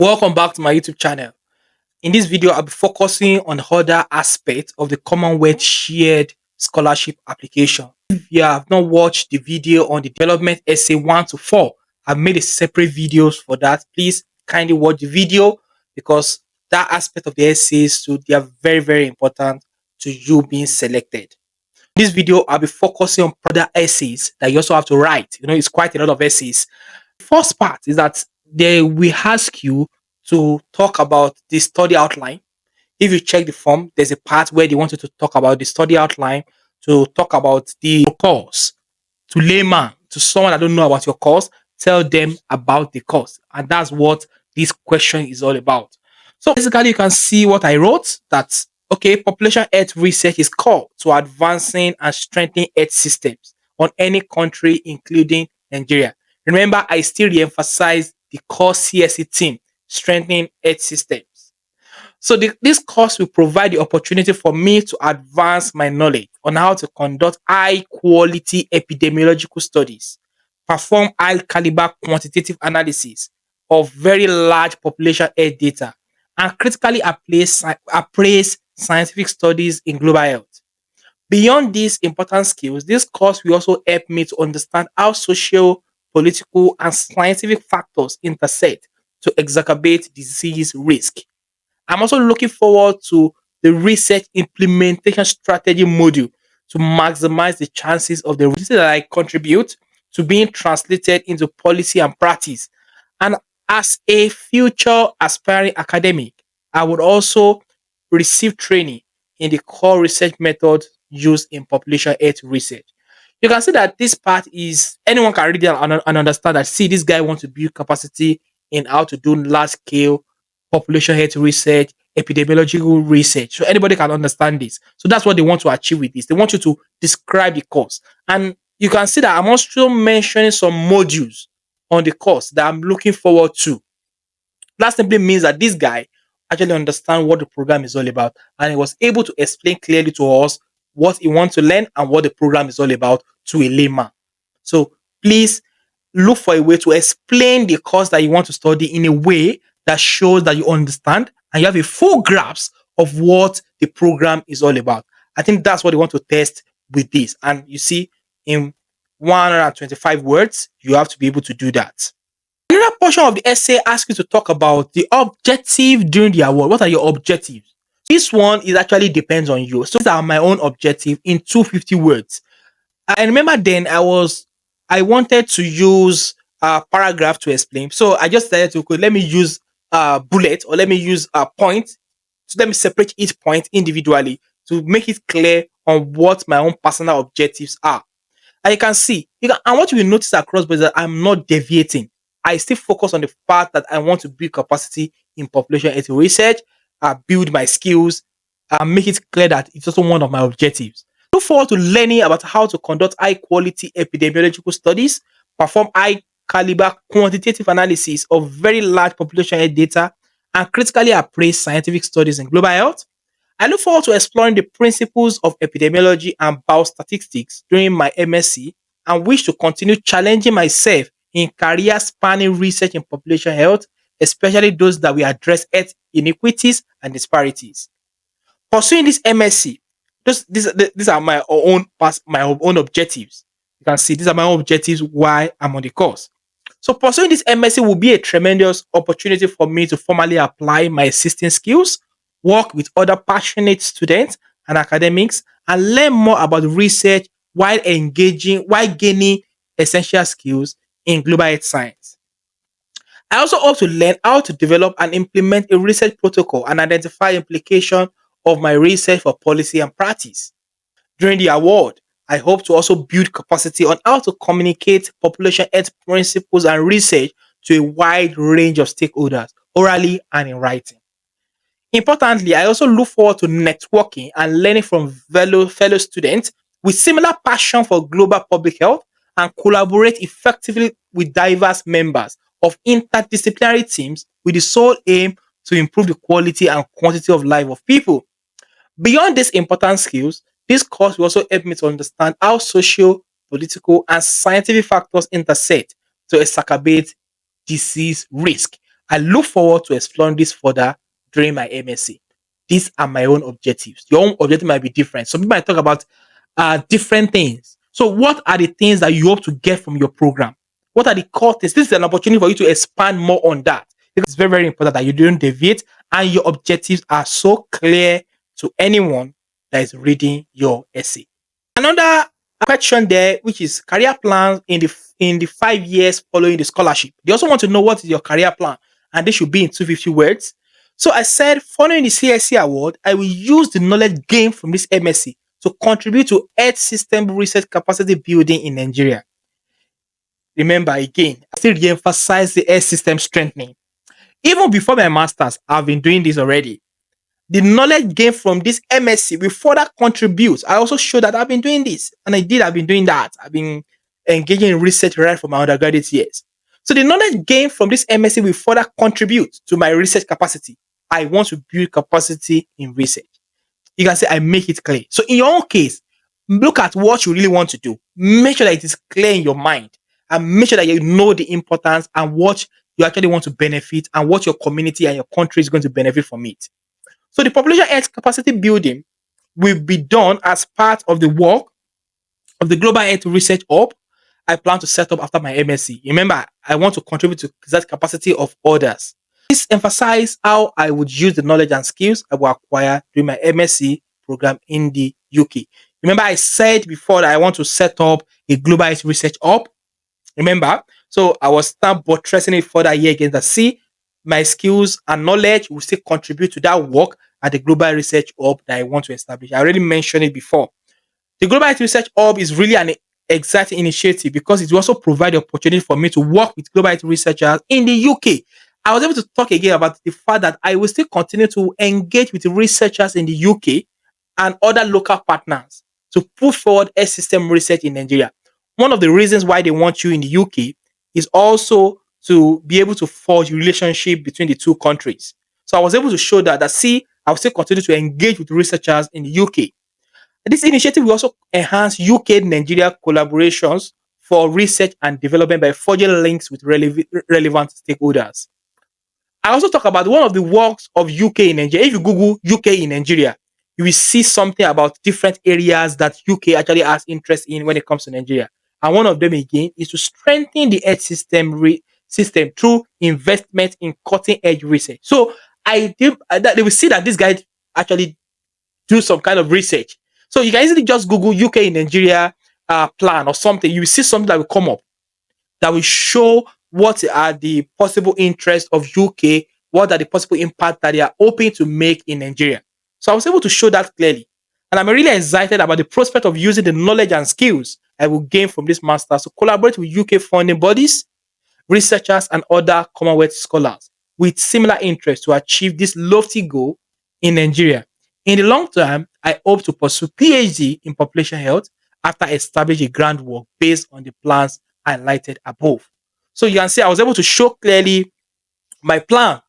Welcome back to my YouTube channel. In this video, I'll be focusing on other aspects of the Commonwealth Shared Scholarship application. If you have not watched the video on the development essay 1 to 4, I've made a separate videos for that. Please kindly watch the video because that aspect of the essays too, they are very, very important to you being selected. In this video, I'll be focusing on other essays that you also have to write. It's quite a lot of essays. First part is that they will ask you to talk about the study outline. If you check the form, there's a part where they want you to talk about the study outline, to talk about the course, to layman, to someone that don't know about your course, tell them about the course. And that's what this question is all about. So basically, you can see what I wrote that, okay, population health research is core to advancing and strengthening health systems on any country, including Nigeria. Remember, I still re-emphasize the core CSE team, strengthening health systems. So this course will provide the opportunity for me to advance my knowledge on how to conduct high quality epidemiological studies, perform high caliber quantitative analysis of very large population health data, and critically appraise scientific studies in global health. Beyond these important skills, this course will also help me to understand how social, political, and scientific factors intersect to exacerbate disease risk. I'm also looking forward to the research implementation strategy module to maximize the chances of the research that I contribute to being translated into policy and practice. And as a future aspiring academic, I would also receive training in the core research method used in population health research. You can see that this part is anyone can read it and understand that. See, this guy wants to build capacity in how to do large scale population health research, epidemiological research. So anybody can understand this. So that's what they want to achieve with this. They want you to describe the course. And you can see that I'm also mentioning some modules on the course that I'm looking forward to. That simply means that this guy actually understands what the program is all about and he was able to explain clearly to us what he wants to learn and what the program is all about to a layman. So please look for a way to explain the course that you want to study in a way that shows that you understand and you have a full grasp of what the program is all about. I think that's what they want to test with this. And you see, in 125 words, you have to be able to do that. Another portion of the essay asks you to talk about the objective during the award. What are your objectives? This one is actually depends on you. So these are my own objective in 250 words. I remember then I wanted to use a paragraph to explain. So I just decided to okay, let me use a bullet or let me use a point. So let me separate each point individually to make it clear on what my own personal objectives are. And you can see, and what you will notice across is that I'm not deviating. I still focus on the fact that I want to build capacity in population health research, build my skills, make it clear that it's also one of my objectives. Look forward to learning about how to conduct high quality epidemiological studies, perform high caliber quantitative analysis of very large population health data, and critically appraise scientific studies in global health. I look forward to exploring the principles of epidemiology and biostatistics during my MSc and wish to continue challenging myself in career spanning research in population health, especially those that will address health inequities and disparities. Pursuing this MSc, these are my own objectives. You can see these are my own objectives why I'm on the course. So pursuing this MSc will be a tremendous opportunity for me to formally apply my existing skills, work with other passionate students and academics, and learn more about research while gaining essential skills in global health science. I also hope to learn how to develop and implement a research protocol and identify implication of my research for policy and practice. During the award, I hope to also build capacity on how to communicate population health principles and research to a wide range of stakeholders, orally and in writing. Importantly, I also look forward to networking and learning from fellow students with similar passion for global public health and collaborate effectively with diverse members of interdisciplinary teams with the sole aim to improve the quality and quantity of life of people. Beyond these important skills, this course will also help me to understand how social, political, and scientific factors intersect to exacerbate disease risk. I look forward to exploring this further during my MSc. These are my own objectives. Your own objective might be different. Some people might talk about different things. So, what are the things that you hope to get from your program? What are the core things? This is an opportunity for you to expand more on that. It's very, very important that you don't deviate and your objectives are so clear to anyone that is reading your essay. Another question there, which is career plans in the 5 years following the scholarship. They also want to know what is your career plan, and this should be in 250 words. So I said, following the CSC award, I will use the knowledge gained from this MSc to contribute to Earth system research capacity building in Nigeria. Remember again, I still re-emphasize the Earth system strengthening. Even before my masters, I've been doing this already. The knowledge gained from this MSc will further contribute. I also show that I've been doing this, and I've been doing that. I've been engaging in research right from my undergraduate years. So the knowledge gained from this MSc will further contribute to my research capacity. I want to build capacity in research. You can say I make it clear. So in your own case, look at what you really want to do. Make sure that it is clear in your mind, and make sure that you know the importance and what you actually want to benefit and what your community and your country is going to benefit from it. So the population health capacity building will be done as part of the work of the Global Health Research Hub I plan to set up after my MSc. Remember, I want to contribute to that capacity of others. This emphasizes how I would use the knowledge and skills I will acquire during my MSc program in the UK. Remember, I said before that I want to set up a Global Health Research Hub. Remember? So I was start buttressing it further here again that see my skills and knowledge will still contribute to that work at the Global Research Hub that I want to establish. I already mentioned it before. The Global Research Hub is really an exciting initiative because it will also provide the opportunity for me to work with global researchers in the UK. I was able to talk again about the fact that I will still continue to engage with researchers in the UK and other local partners to push forward health system research in Nigeria. One of the reasons why they want you in the UK is also to be able to forge relationship between the two countries. So I was able to show that see, I will still continue to engage with researchers in the UK. This initiative will also enhance UK-Nigeria collaborations for research and development by forging links with relevant stakeholders. I also talk about one of the works of UK in Nigeria. If you Google UK in Nigeria, you will see something about different areas that UK actually has interest in when it comes to Nigeria. And one of them again is to strengthen the health system through investment in cutting edge research. So I think that they will see that this guy actually do some kind of research. So you can easily just Google UK in Nigeria plan or something. You will see something that will come up that will show what are the possible interests of UK, what are the possible impact that they are hoping to make in Nigeria. So I was able to show that clearly. And I'm really excited about the prospect of using the knowledge and skills I will gain from this master to collaborate with UK funding bodies, researchers, and other Commonwealth scholars with similar interests to achieve this lofty goal in Nigeria. In the long term, I hope to pursue PhD in population health after establishing a groundwork based on the plans highlighted above. So you can see I was able to show clearly my plan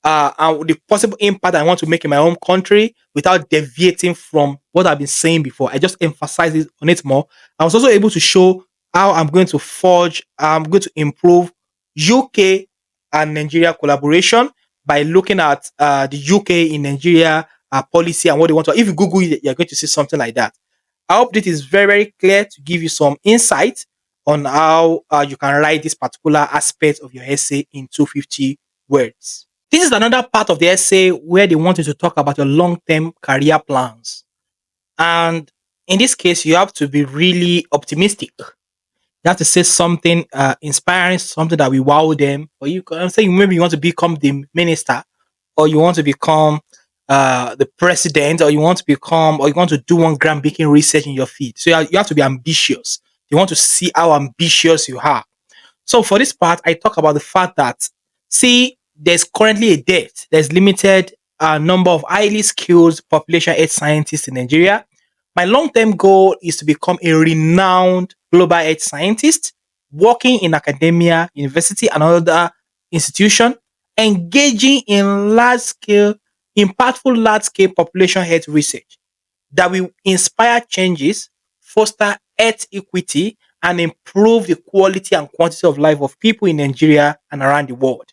and the possible impact I want to make in my own country without deviating from what I've been saying before. I just emphasize it on it more. I was also able to show how I'm going to improve UK and Nigeria collaboration by looking at the UK in Nigeria policy and what they want to. If you Google it, you're going to see something like that. I hope this is very, very clear to give you some insight on how you can write this particular aspect of your essay in 250 words. This is another part of the essay where they want you to talk about your long-term career plans. And in this case, you have to be really optimistic. You have to say something inspiring, something that will wow them. Or you can say maybe you want to become the minister, or you want to become the president, or you want to become, or you want to do one groundbreaking research in your field. So you have to be ambitious. You want to see how ambitious you are. So for this part, I talk about the fact that see, there's currently a debt. There's limited number of highly skilled population health scientists in Nigeria. My long-term goal is to become a renowned global health scientist, working in academia, university, and other institution, engaging in large-scale, impactful large-scale population health research that will inspire changes, foster health equity, and improve the quality and quantity of life of people in Nigeria and around the world.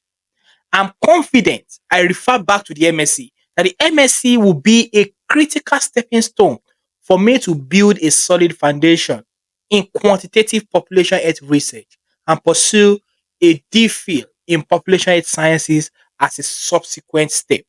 I'm confident, I refer back to the MSc, that the MSc will be a critical stepping stone for me to build a solid foundation in quantitative population health research and pursue a DPhil in population health sciences as a subsequent step.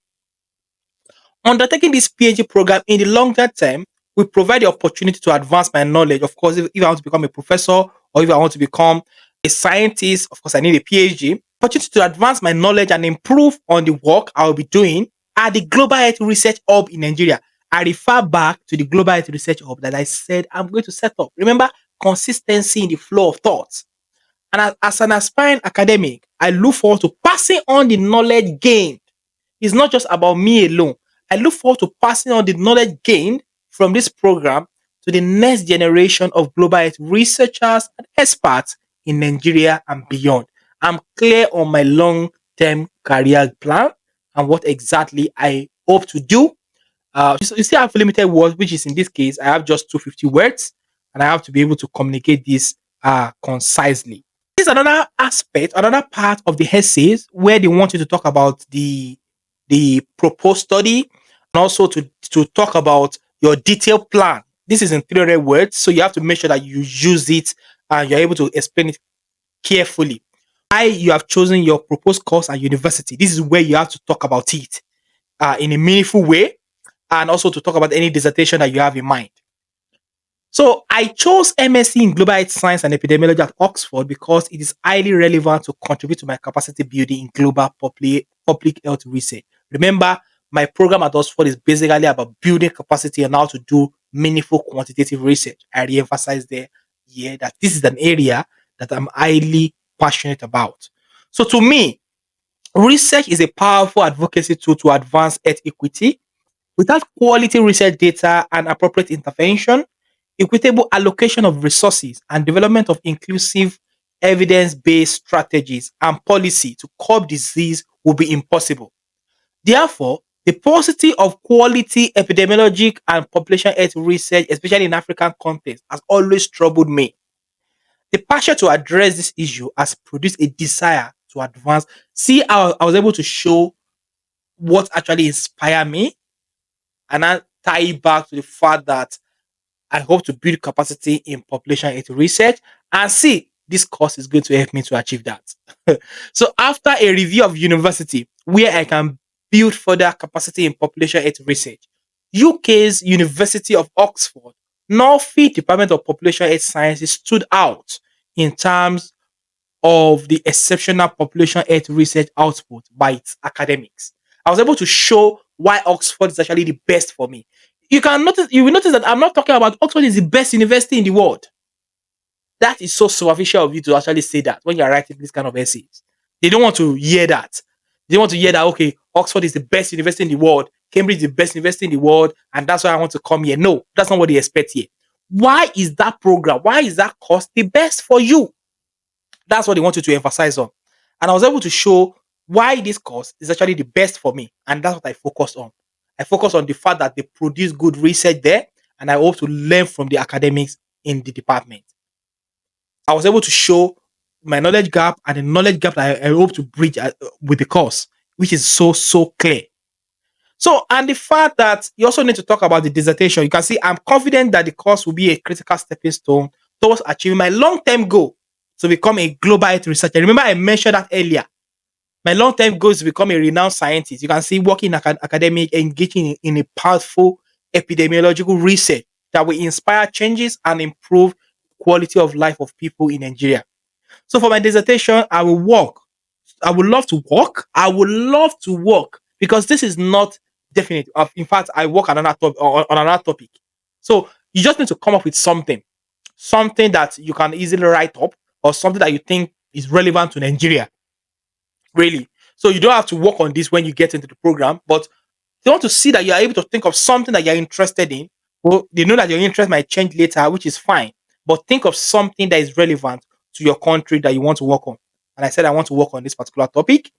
Undertaking this PhD program in the longer term will provide the opportunity to advance my knowledge. Of course, if I want to become a professor or if I want to become a scientist, of course, I need a PhD. Opportunity to advance my knowledge and improve on the work I will be doing at the Global Health Research Hub in Nigeria. I refer back to the Global Health Research Hub that I said I'm going to set up. Remember, consistency in the flow of thoughts. And as an aspiring academic, I look forward to passing on the knowledge gained. It's not just about me alone. I look forward to passing on the knowledge gained from this program to the next generation of global health researchers and experts in Nigeria and beyond. I'm clear on my long term career plan and what exactly I hope to do. You see, I have limited words, which is in this case, I have just 250 words, and I have to be able to communicate this concisely. This is another aspect, another part of the essays where they want you to talk about the proposed study and also to talk about your detailed plan. This is in 300 words, so you have to make sure that you use it and you're able to explain it carefully. Why you have chosen your proposed course at university. This is where you have to talk about it in a meaningful way and also to talk about any dissertation that you have in mind. So I chose MSc in Global Health Science and Epidemiology at Oxford because it is highly relevant to contribute to my capacity building in global public health research. Remember, my program at Oxford is basically about building capacity and how to do meaningful quantitative research. I re-emphasize there, yeah, that this is an area that I'm highly passionate about. So to me, research is a powerful advocacy tool to advance health equity. Without quality research data and appropriate intervention, equitable allocation of resources and development of inclusive evidence-based strategies and policy to curb disease will be impossible. Therefore, the paucity of quality epidemiologic and population health research, especially in African context, has always troubled me. The passion to address this issue has produced a desire to advance. See how I was able to show what actually inspired me and I tie it back to the fact that I hope to build capacity in population health research and see this course is going to help me to achieve that. So after a review of university where I can build further capacity in population health research, UK's University of Oxford, Norfolk Department of Population Health Sciences stood out in terms of the exceptional population health research output by its academics. I was able to show why Oxford is actually the best for me. You will notice that I'm not talking about Oxford is the best university in the world. That is so superficial of you to actually say that when you're writing this kind of essays. They don't want to hear that. They want to hear that, okay, Oxford is the best university in the world, Cambridge is the best university in the world, and that's why I want to come here. No, that's not what they expect here. Why is that program, why is that course the best for you? That's what they want you to emphasize on. And I was able to show why this course is actually the best for me. And that's what I focus on. I focus on the fact that they produce good research there, and I hope to learn from the academics in the department. I was able to show my knowledge gap and the knowledge gap that I hope to bridge with the course, which is so clear. So, and the fact that you also need to talk about the dissertation, you can see I'm confident that the course will be a critical stepping stone towards achieving my long term goal to become a global health researcher. Remember, I mentioned that earlier. My long term goal is to become a renowned scientist. You can see working in academic, engaging in a powerful epidemiological research that will inspire changes and improve quality of life of people in Nigeria. So for my dissertation, I will work. I would love to work. I would love to work because this is not definite. In fact, I work on on another topic. So you just need to come up with something that you can easily write up or something that you think is relevant to Nigeria. Really. So you don't have to work on this when you get into the program, but they want to see that you are able to think of something that you're interested in. Well, they know that your interest might change later, which is fine. But think of something that is relevant to your country that you want to work on. And I said I want to work on this particular topic.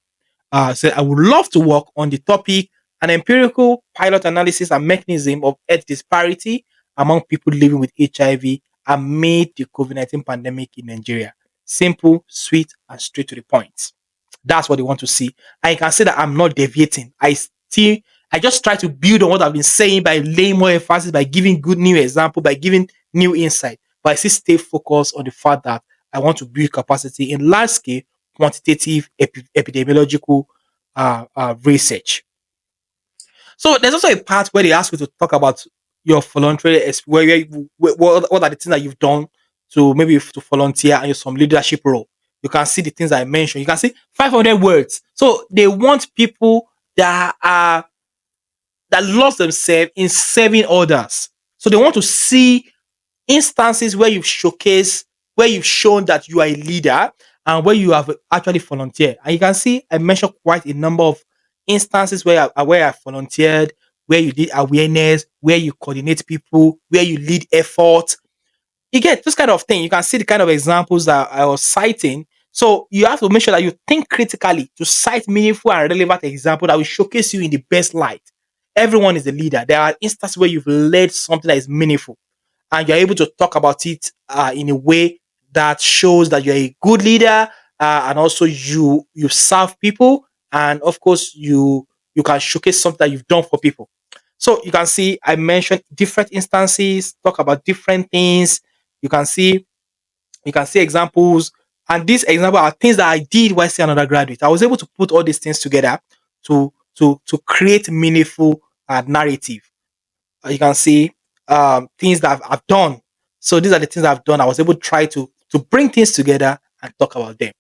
So I would love to work on the topic an empirical pilot analysis and mechanism of health disparity among people living with HIV amid the COVID-19 pandemic in Nigeria. Simple, sweet, and straight to the point. That's what they want to see. And you can see that I'm not deviating. I just try to build on what I've been saying by laying more emphasis, by giving good new example, by giving new insight. But I still stay focused on the fact that I want to build capacity in large scale, quantitative epidemiological research. So there's also a part where they ask you to talk about your voluntary, what are the things that you've done to maybe to volunteer and some leadership role. You can see the things I mentioned. You can see 500 words. So they want people that lost themselves in serving others. So they want to see instances where you've showcased, where you've shown that you are a leader and where you have actually volunteered. And you can see I mentioned quite a number of instances where I volunteered, where you did awareness, where you coordinate people, where you lead effort. You get this kind of thing. You can see the kind of examples that I was citing. So you have to make sure that you think critically to cite meaningful and relevant example that will showcase you in the best light. Everyone is a leader. There are instances where you've led something that is meaningful and you're able to talk about it in a way that shows that you're a good leader, and also you serve people, and of course you can showcase something that you've done for people. So you can see I mentioned different instances, talk about different things. You can see examples, and these examples are things that I did while still an undergraduate. I was able to put all these things together to create meaningful narrative. You can see things that I've done. So these are the things I've done. I was able to try to bring things together and talk about them.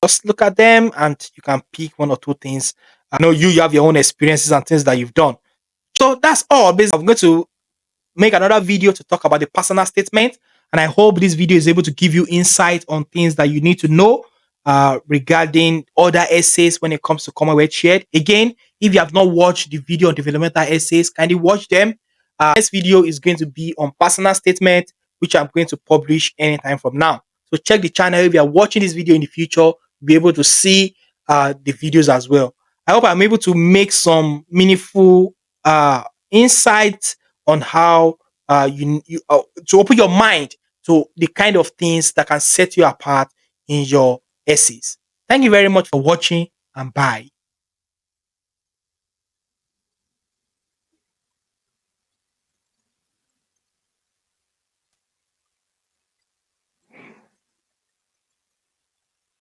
Just look at them and you can pick one or two things. I know you have your own experiences and things that you've done. So that's all. Basically, I'm going to make another video to talk about the personal statement. And I hope this video is able to give you insight on things that you need to know regarding other essays when it comes to Commonwealth Shared. Again, if you have not watched the video on developmental essays, kindly watch them. This video is going to be on personal statement, which I'm going to publish anytime from now. So check the channel if you are watching this video in the future, you'll be able to see the videos as well. I hope I'm able to make some meaningful insights on how to open your mind to the kind of things that can set you apart in your essays. Thank you very much for watching and bye.